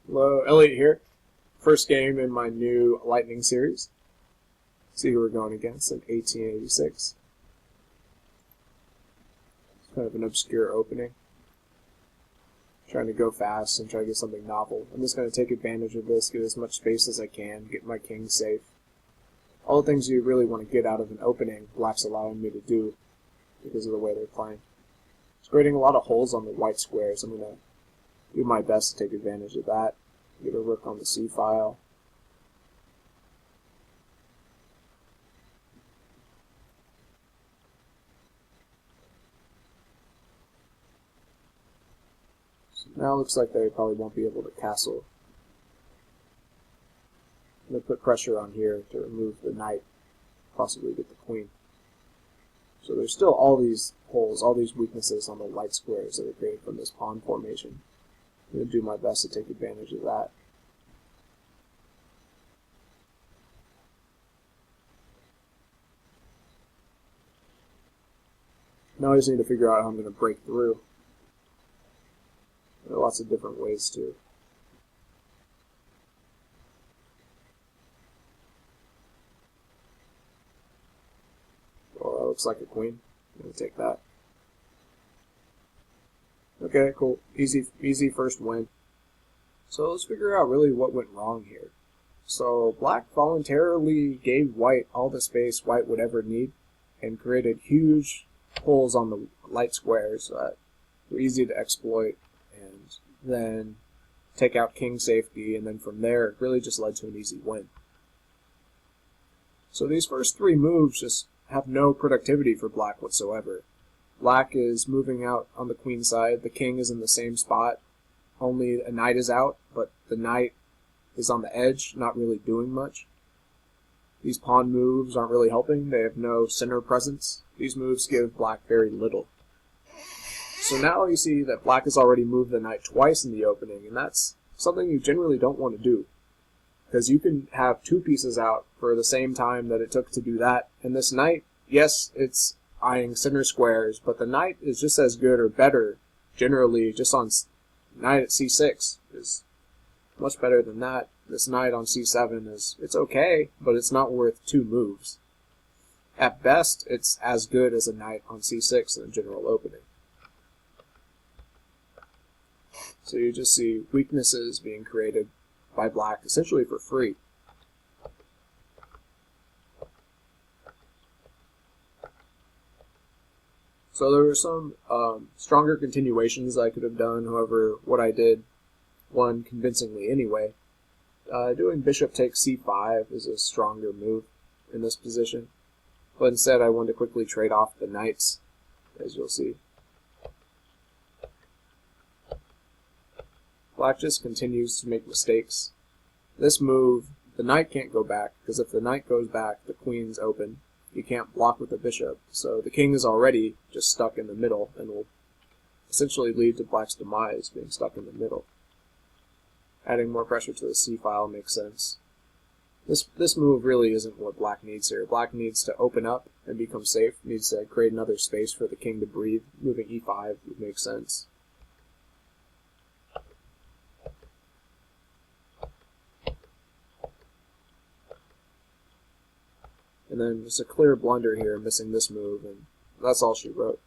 Hello, Elliot here. First game in my new Lightning series. See who we're going against in 1886. It's kind of an obscure opening. Trying to go fast and try to get something novel. I'm just going to take advantage of this, get as much space as I can, get my king safe. All the things you really want to get out of an opening, Black's allowing me to do because of the way they're playing. It's creating a lot of holes on the white squares. I'm going to do my best to take advantage of that. Get a rook on the c file. So now it looks like they probably won't be able to castle. I'm going to put pressure on here to remove the knight, possibly get the queen. So there's still all these holes, all these weaknesses on the white squares that are created from this pawn formation. I'm going to do my best to take advantage of that. Now I just need to figure out how I'm going to break through. There are lots of different ways to. Well, that looks like a queen. I'm going to take that. Okay, cool. Easy first win. So let's figure out really what went wrong here. So Black voluntarily gave White all the space White would ever need and created huge holes on the light squares that were easy to exploit, and then take out king safety, and then from there it really just led to an easy win. So these first three moves just have no productivity for Black whatsoever. Black is moving out on the queen side, the king is in the same spot, only a knight is out, but the knight is on the edge, not really doing much. These pawn moves aren't really helping, they have no center presence. These moves give Black very little. So now you see that Black has already moved the knight twice in the opening, and that's something you generally don't want to do. Because you can have two pieces out for the same time that it took to do that, and this knight, yes, it's eyeing center squares, but the knight is just as good or better, generally, just on knight at c6 is much better than that. This knight on c7 it's okay, but it's not worth two moves. At best, it's as good as a knight on c6 in a general opening. So you just see weaknesses being created by Black essentially for free. So there were some stronger continuations I could have done, however, what I did won convincingly anyway. Doing bishop takes c5 is a stronger move in this position, but instead I wanted to quickly trade off the knights, as you'll see. Black just continues to make mistakes. This move, the knight can't go back, because if the knight goes back, the queen's open. You can't block with the bishop, so the king is already just stuck in the middle, and will essentially lead to Black's demise, being stuck in the middle. Adding more pressure to the c-file makes sense. This move really isn't what Black needs here. Black needs to open up and become safe, needs to create another space for the king to breathe. Moving e5 would make sense. And then just a clear blunder here, missing this move, and that's all she wrote.